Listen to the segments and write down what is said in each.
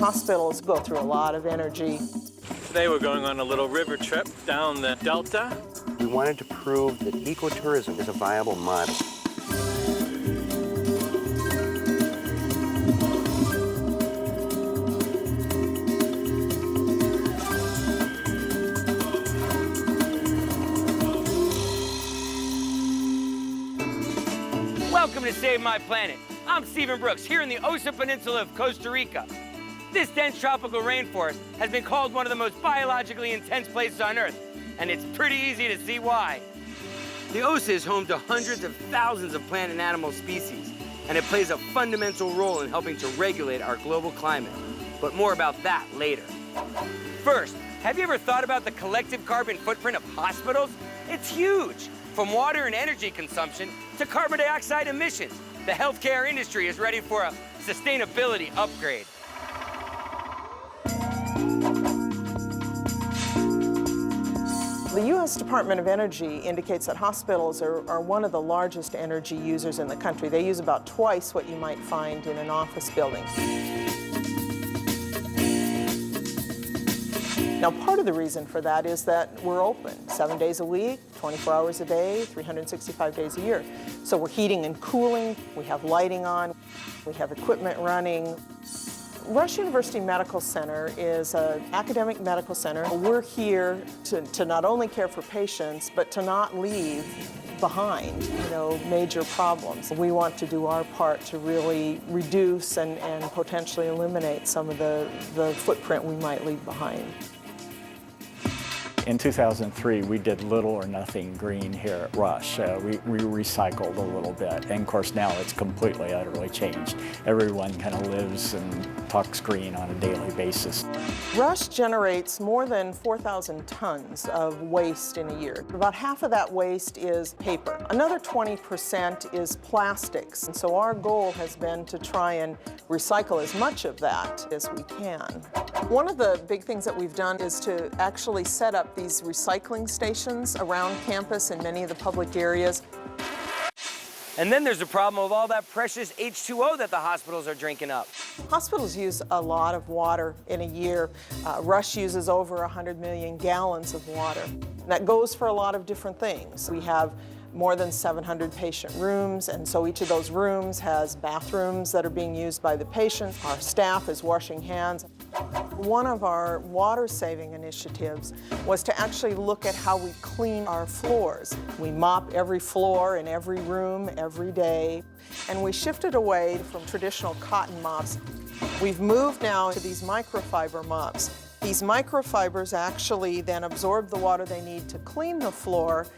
Hospitals go through a lot of energy. Today we're going on a little river trip down the Delta. We wanted to prove that ecotourism is a viable model. Welcome to Save My Planet. I'm Stephen Brooks, here in the Osa Peninsula of Costa Rica. This dense tropical rainforest has been called one of the most biologically intense places on Earth, and it's pretty easy to see why. The Osa is home to hundreds of thousands of plant and animal species, and it plays a fundamental role in helping to regulate our global climate. But more about that later. First, have you ever thought about the collective carbon footprint of hospitals? It's huge. From water and energy consumption to carbon dioxide emissions, the healthcare industry is ready for a sustainability upgrade. The U.S. Department of Energy indicates that hospitals are one of the largest energy users in the country. They use about twice what you might find in an office building. Now, part of the reason for that is that we're open 7 days a week, 24 hours a day, 365 days a year. So we're heating and cooling, we have lighting on, we have equipment running. Rush University Medical Center is an academic medical center. We're here to not only care for patients, but to not leave behind, major problems. We want to do our part to really reduce and potentially eliminate some of the footprint we might leave behind. In 2003, we did little or nothing green here at Rush. We recycled a little bit, and of course now it's completely, utterly changed. Everyone kind of lives and talks green on a daily basis. Rush generates more than 4,000 tons of waste in a year. About half of that waste is paper. Another 20% is plastics, and so our goal has been to try and recycle as much of that as we can. One of the big things that we've done is to actually set up these recycling stations around campus in many of the public areas. And then there's the problem of all that precious H2O that the hospitals are drinking up. Hospitals use a lot of water in a year. Rush uses over 100 million gallons of water. And that goes for a lot of different things. We have more than 700 patient rooms, and so each of those rooms has bathrooms that are being used by the patients. Our staff is washing hands. One of our water-saving initiatives was to actually look at how we clean our floors. We mop every floor in every room every day, and we shifted away from traditional cotton mops. We've moved now to these microfiber mops. These microfibers actually then absorb the water they need to clean the floor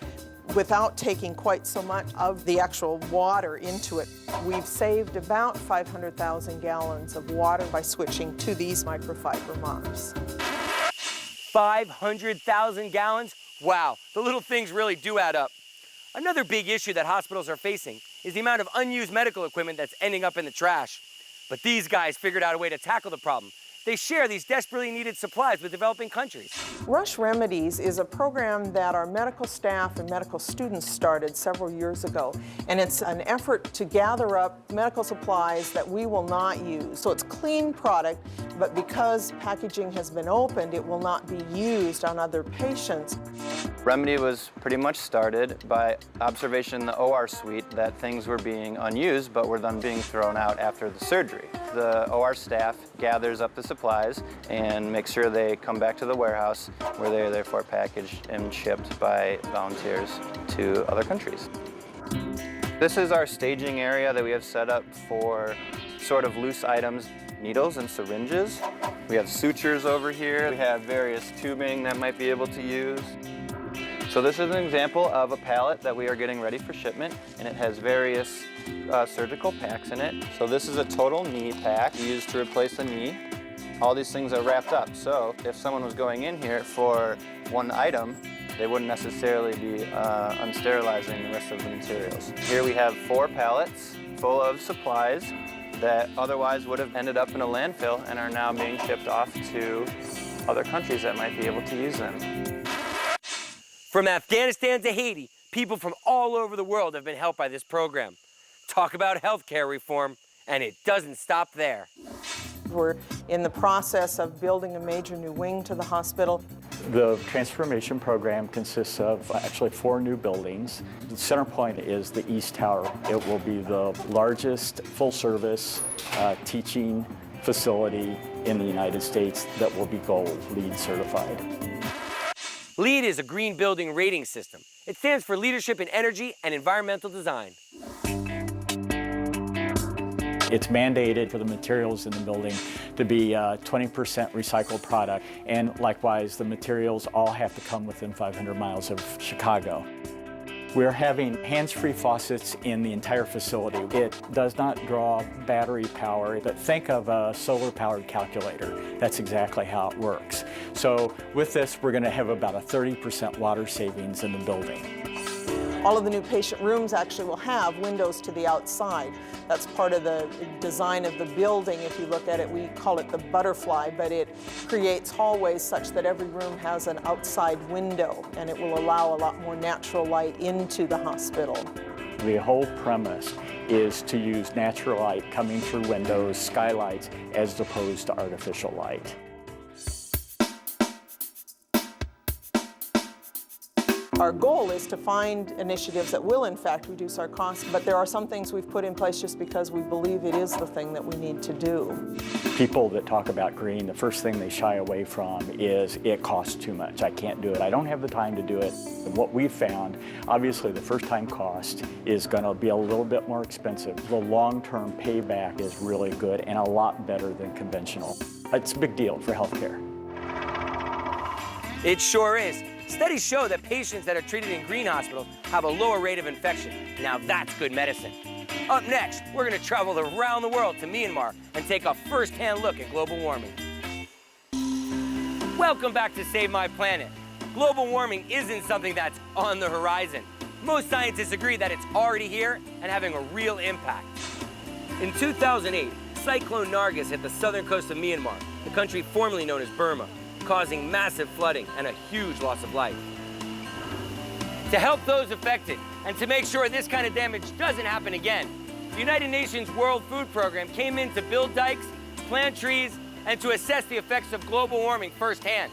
without taking quite so much of the actual water into it. We've saved about 500,000 gallons of water by switching to these microfiber mops. 500,000 gallons? Wow, the little things really do add up. Another big issue that hospitals are facing is the amount of unused medical equipment that's ending up in the trash. But these guys figured out a way to tackle the problem. They share these desperately needed supplies with developing countries. Rush Remedies is a program that our medical staff and medical students started several years ago. And it's an effort to gather up medical supplies that we will not use. So it's clean product, but because packaging has been opened, it will not be used on other patients. Remedy was pretty much started by observation in the OR suite that things were being unused, but were then being thrown out after the surgery. The OR staff gathers up the supplies and makes sure they come back to the warehouse where they are therefore packaged and shipped by volunteers to other countries. This is our staging area that we have set up for sort of loose items, needles and syringes. We have sutures over here. We have various tubing that might be able to use. So this is an example of a pallet that we are getting ready for shipment, and it has various surgical packs in it. So this is a total knee pack used to replace a knee. All these things are wrapped up, so if someone was going in here for one item, they wouldn't necessarily be unsterilizing the rest of the materials. Here we have 4 pallets full of supplies that otherwise would have ended up in a landfill and are now being shipped off to other countries that might be able to use them. From Afghanistan to Haiti, people from all over the world have been helped by this program. Talk about healthcare reform, and it doesn't stop there. We're in the process of building a major new wing to the hospital. The transformation program consists of actually 4 new buildings. The center point is the East Tower. It will be the largest full-service teaching facility in the United States that will be Gold LEED certified. LEED is a green building rating system. It stands for Leadership in Energy and Environmental Design. It's mandated for the materials in the building to be 20% recycled product, and likewise, the materials all have to come within 500 miles of Chicago. We're having hands-free faucets in the entire facility. It does not draw battery power, but think of a solar-powered calculator. That's exactly how it works. So with this, we're going to have about a 30% water savings in the building. All of the new patient rooms actually will have windows to the outside. That's part of the design of the building. If you look at it, we call it the butterfly, but it creates hallways such that every room has an outside window, and it will allow a lot more natural light into the hospital. The whole premise is to use natural light coming through windows, skylights, as opposed to artificial light. Our goal is to find initiatives that will in fact reduce our costs, but there are some things we've put in place just because we believe it is the thing that we need to do. People that talk about green, the first thing they shy away from is it costs too much. I can't do it. I don't have the time to do it. And what we've found, obviously the first time cost is going to be a little bit more expensive. The long-term payback is really good and a lot better than conventional. It's a big deal for healthcare. It sure is. Studies show that patients that are treated in green hospitals have a lower rate of infection. Now that's good medicine. Up next, we're going to travel around the world to Myanmar and take a first-hand look at global warming. Welcome back to Save My Planet. Global warming isn't something that's on the horizon. Most scientists agree that it's already here and having a real impact. In 2008, Cyclone Nargis hit the southern coast of Myanmar, the country formerly known as Burma, causing massive flooding and a huge loss of life. To help those affected and to make sure this kind of damage doesn't happen again, the United Nations World Food Program came in to build dikes, plant trees, and to assess the effects of global warming firsthand.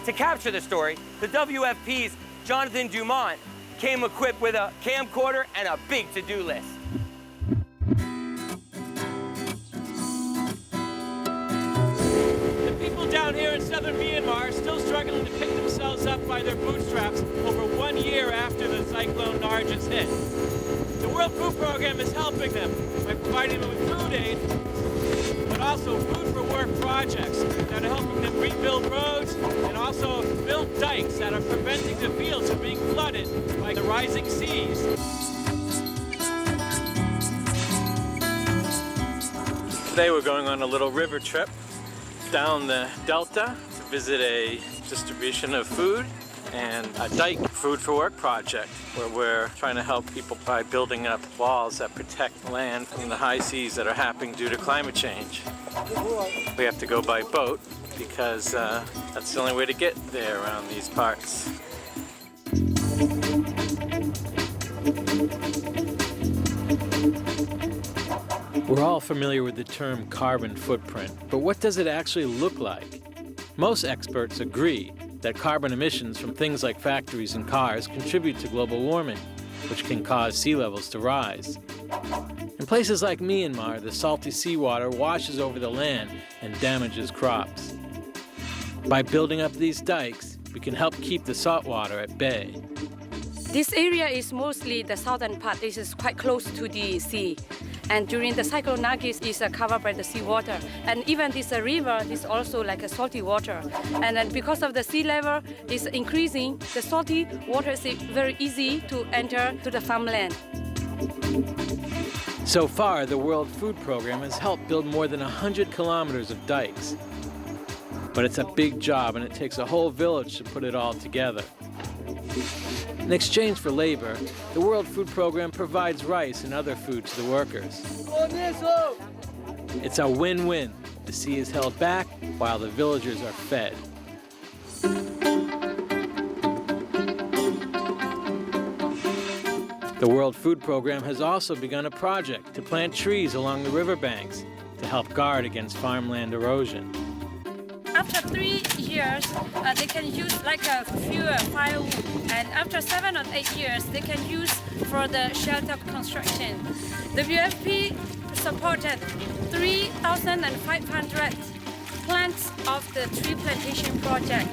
To capture the story, the WFP's Jonathan Dumont came equipped with a camcorder and a big to-do list. Down here in southern Myanmar are still struggling to pick themselves up by their bootstraps over 1 year after the cyclone Nargis hit. The World Food Program is helping them by providing them with food aid, but also food for work projects that are helping them rebuild roads and also build dikes that are preventing the fields from being flooded by the rising seas. Today we're going on a little river trip down the delta to visit a distribution of food and a dike food for work project where we're trying to help people by building up walls that protect land from the high seas that are happening due to climate change. We have to go by boat because that's the only way to get there around these parts. We're all familiar with the term carbon footprint, but what does it actually look like? Most experts agree that carbon emissions from things like factories and cars contribute to global warming, which can cause sea levels to rise. In places like Myanmar, the salty seawater washes over the land and damages crops. By building up these dikes, we can help keep the salt water at bay. This area is mostly the southern part. This is quite close to the sea. And during the cyclone Nargis is covered by the seawater. And even this river is also like a salty water. And then because of the sea level is increasing, the salty water is very easy to enter to the farmland. So far, the World Food Program has helped build more than 100 kilometers of dikes. But it's a big job, and it takes a whole village to put it all together. In exchange for labor, the World Food Program provides rice and other food to the workers. It's a win-win. The sea is held back while the villagers are fed. The World Food Program has also begun a project to plant trees along the riverbanks. to help guard against farmland erosion. After 3 years, they can use like a fuel firewood, and after 7 or 8 years, they can use for the shelter construction. WFP supported 3,500 plants of the tree plantation project,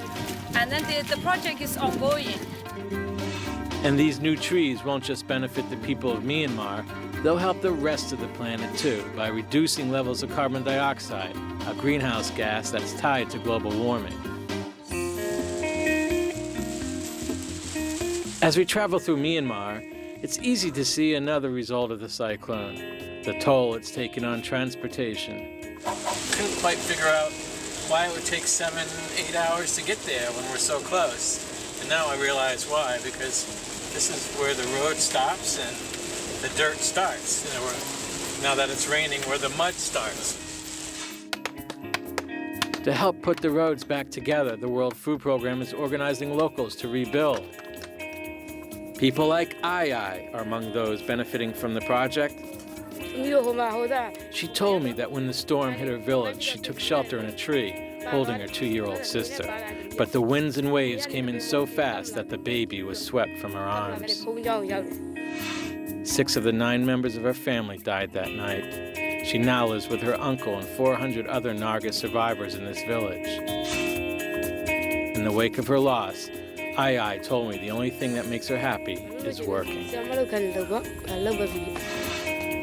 and then the project is ongoing. And these new trees won't just benefit the people of Myanmar, they'll help the rest of the planet too by reducing levels of carbon dioxide, a greenhouse gas that's tied to global warming. As we travel through Myanmar, it's easy to see another result of the cyclone, the toll it's taken on transportation. Couldn't quite figure out why it would take 7-8 hours to get there when we're so close. And now I realize why, because this is where the road stops and the dirt starts. You know, now that it's raining, where the mud starts. To help put the roads back together, the World Food Program is organizing locals to rebuild. People like Ai are among those benefiting from the project. She told me that when the storm hit her village, she took shelter in a tree, holding her 2-year-old sister. But the winds and waves came in so fast that the baby was swept from her arms. 6 of the 9 members of her family died that night. She now lives with her uncle and 400 other Naga survivors in this village. In the wake of her loss, Ai told me the only thing that makes her happy is working.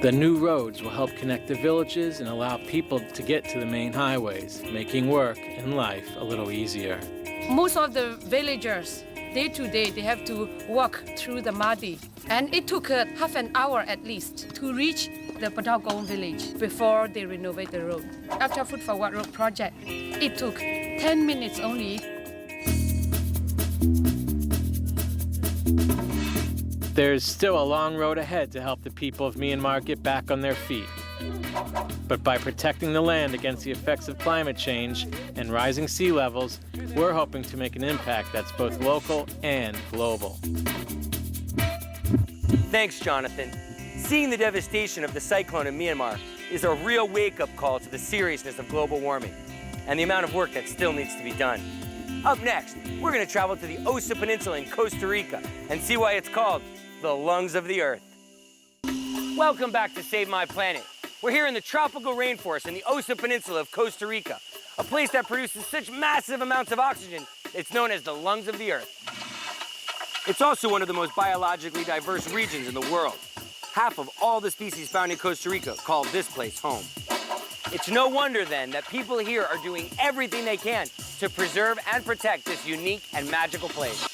The new roads will help connect the villages and allow people to get to the main highways, making work and life a little easier. Most of the villagers, day to day, they have to walk through the muddy. And it took half an hour at least to reach the Patagong village before they renovate the road. After Food for What Road project, it took 10 minutes only. There's still a long road ahead to help the people of Myanmar get back on their feet. But by protecting the land against the effects of climate change and rising sea levels, we're hoping to make an impact that's both local and global. Thanks, Jonathan. Seeing the devastation of the cyclone in Myanmar is a real wake-up call to the seriousness of global warming and the amount of work that still needs to be done. Up next, we're going to travel to the Osa Peninsula in Costa Rica and see why it's called the lungs of the earth. Welcome back to Save My Planet. We're here in the tropical rainforest in the Osa Peninsula of Costa Rica, a place that produces such massive amounts of oxygen, it's known as the lungs of the earth. It's also one of the most biologically diverse regions in the world. Half of all the species found in Costa Rica call this place home. It's no wonder then that people here are doing everything they can to preserve and protect this unique and magical place.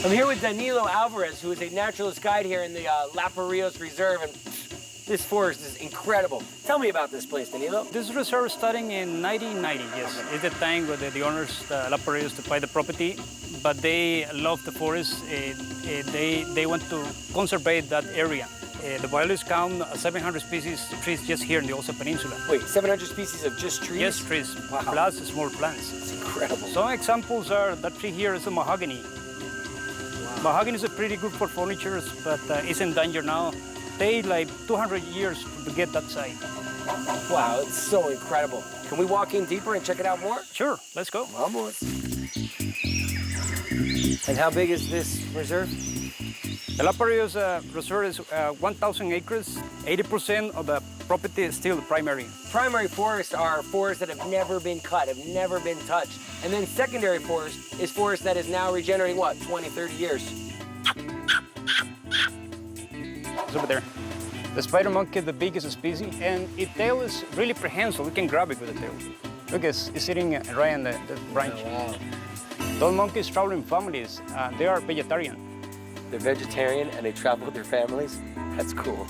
I'm here with Danilo Alvarez, who is a naturalist guide here in the Laparios Reserve, and this forest is incredible. Tell me about this place, Danilo. This reserve starting in 1990, yes. It's the time where the owners, the Laparios, to buy the property, but they love the forest. They want to conserve that area. The biologists count 700 species of trees just here in the Osa Peninsula. Wait, 700 species of just trees? Yes, trees, wow. Plus small plants. It's incredible. Some examples are, that tree here is a mahogany. Wow. Mahogany is pretty good for furniture, but it's in danger now. They like 200 years to get that size. Wow, it's so incredible. Can we walk in deeper and check it out more? Sure, let's go. Vamos. And how big is this reserve? The Laparios reserve is 1,000 acres. 80% of the property is still primary. Primary forests are forests that have never been cut, have never been touched. And then secondary forest is forest that is now regenerating, what, 20, 30 years? It's over there. The spider monkey is the biggest species, and its tail is really prehensile. We can grab it with the tail. Look, it's sitting right on the branch. Oh, wow. Those monkeys travel in families. They are vegetarian. They're vegetarian and they travel with their families? That's cool.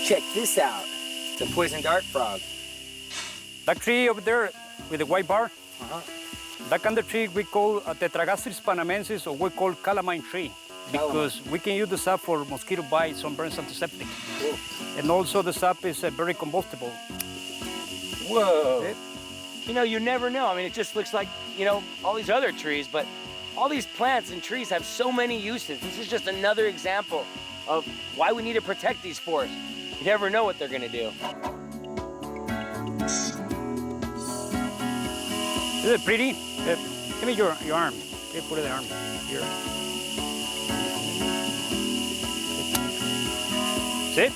Check this out. It's a poison dart frog. That tree over there with the white bar, that kind of tree we call Tetragastris panamensis, or we call calamine tree, because we can use the sap for mosquito bites, sunburns, antiseptic. Cool. And also the sap is very combustible. Whoa. you know, you never know. I mean, it just looks like, you know, all these other trees, but all these plants and trees have so many uses. This is just another example of why we need to protect these forests. You never know what they're gonna do. Is it pretty? Give me your arm. Okay, put it arm here. See?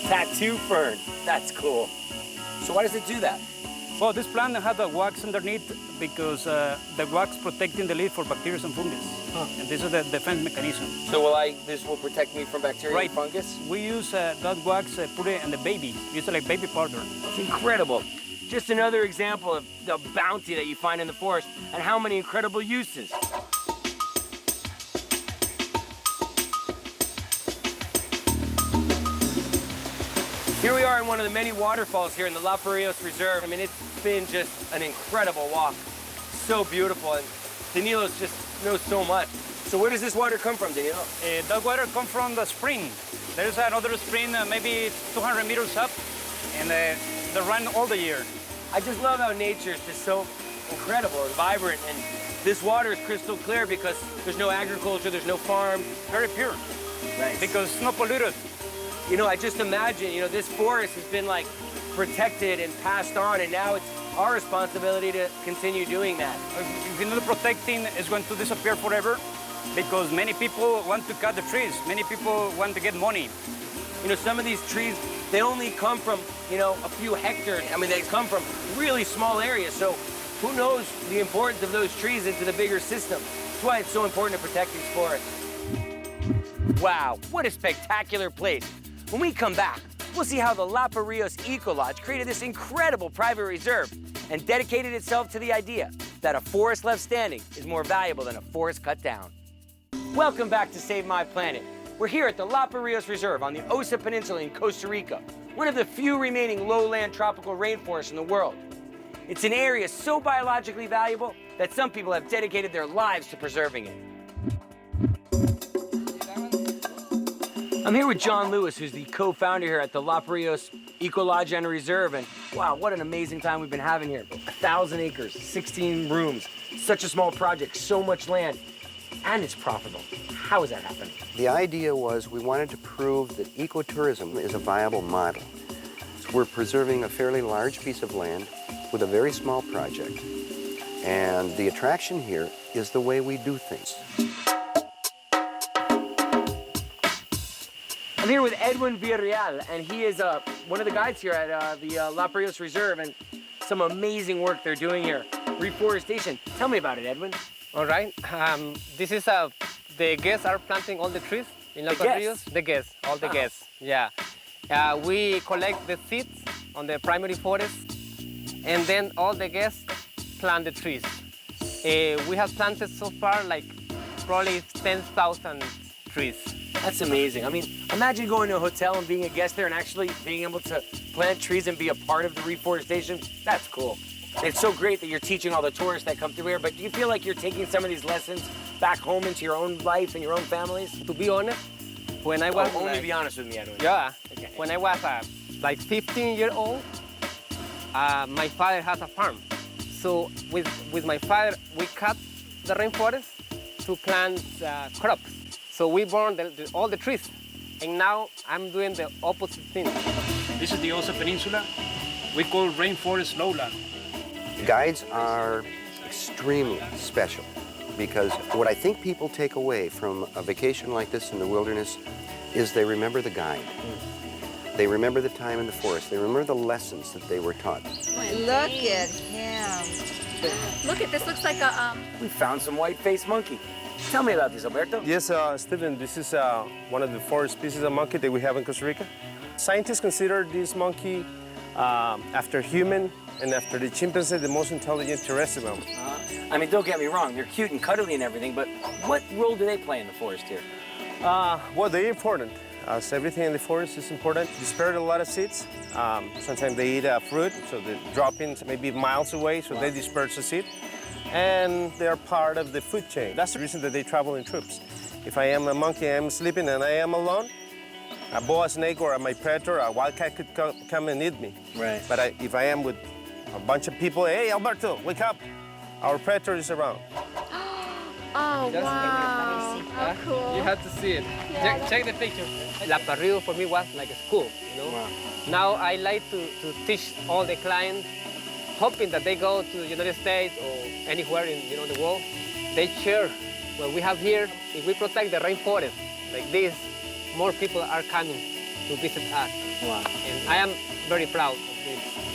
Tattoo fern, that's cool. So why does it do that? Well, this plant has a wax underneath because the wax protecting the leaf for bacteria and fungus. And this is the defense mechanism. So this will protect me from bacteria and fungus? We use that wax, put it in the baby. Use it like baby powder. It's incredible. Just another example of the bounty that you find in the forest and how many incredible uses. Here we are in one of the many waterfalls here in the La Barrios Reserve. I mean, it's been just an incredible walk. So beautiful, and Danilo just knows so much. So where does this water come from, Danilo? That water comes from the spring. There's another spring maybe 200 meters up, and they run all the year. I just love how nature is just so incredible and vibrant, and this water is crystal clear because there's no agriculture, there's no farm. Very pure. Nice. Because it's not polluted. You know, I just imagine, you know, this forest has been like protected and passed on, and now it's our responsibility to continue doing that. If you're not protecting, it's going to disappear forever because many people want to cut the trees. Many people want to get money. You know, some of these trees, they only come from, you know, a few hectares. I mean, they come from really small areas, so who knows the importance of those trees into the bigger system. That's why it's so important to protect these forests. Wow, what a spectacular place. When we come back, we'll see how the La Barrios Eco Lodge created this incredible private reserve and dedicated itself to the idea that a forest left standing is more valuable than a forest cut down. Welcome back to Save My Planet. We're here at the La Barrios Reserve on the Osa Peninsula in Costa Rica, one of the few remaining lowland tropical rainforests in the world. It's an area so biologically valuable that some people have dedicated their lives to preserving it. I'm here with John Lewis, who's the co-founder here at the La Barrios Eco Lodge and Reserve, and wow, what an amazing time we've been having here. 1,000 acres, 16 rooms, such a small project, so much land, and it's profitable. How is that happening? The idea was we wanted to prove that ecotourism is a viable model. So we're preserving a fairly large piece of land with a very small project. And the attraction here is the way we do things. I'm here with Edwin Villarreal, and he is one of the guides here at the La Barrios Reserve, and some amazing work they're doing here. Reforestation. Tell me about it, Edwin. All right. This is the guests are planting all the trees in La Barrios. The guests, all the guests. Yeah. We collect the seeds on the primary forest, and then all the guests plant the trees. We have planted so far like probably 10,000 trees. That's amazing. I mean, imagine going to a hotel and being a guest there and actually being able to plant trees and be a part of the reforestation. That's cool. And it's so great that you're teaching all the tourists that come through here, but do you feel like you're taking some of these lessons back home into your own life and your own families? To be honest, when I was only be honest with me, Edwin. Yeah. Okay. When I was like 15 years old, my father has a farm. So with my father, we cut the rainforest to plant crops. So we burned all the trees, and now I'm doing the opposite thing. This is the Osa Peninsula. We call rainforest lowland. Guides are extremely special because what I think people take away from a vacation like this in the wilderness is they remember the guide. They remember the time in the forest. They remember the lessons that they were taught. Look at him. Look at this, looks like a We found some white-faced monkey. Tell me about this, Alberto. Yes, Stephen, this is one of the 4 species of monkey that we have in Costa Rica. Scientists consider this monkey, after human and after the chimpanzee, the most intelligent terrestrial mammal. I mean, don't get me wrong, they're cute and cuddly and everything, but what role do they play in the forest here? Well, they're important. As everything in the forest is important. They spread a lot of seeds. Sometimes they eat fruit, so they drop in maybe miles away, so they disperse the seed. And they are part of the food chain. That's the reason that they travel in troops. If I am a monkey, I'm sleeping and I am alone, a boa snake or my predator, a wildcat could come and eat me. Right. But if I am with a bunch of people, hey, Alberto, wake up. Our predator is around. Oh, wow. How cool. You have to see it. Yeah, Check the picture. La Parrilla for me was like a school, you know? Wow. Now I like to teach all the clients, hoping that they go to the United States or anywhere in the world. They share what we have here. If we protect the rainforest like this, more people are coming to visit us. Wow. And I am very proud of this.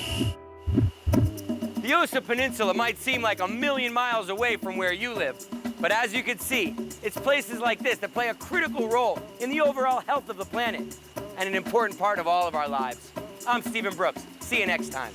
The Osa Peninsula might seem like a million miles away from where you live, but as you can see, it's places like this that play a critical role in the overall health of the planet and an important part of all of our lives. I'm Stephen Brooks. See you next time.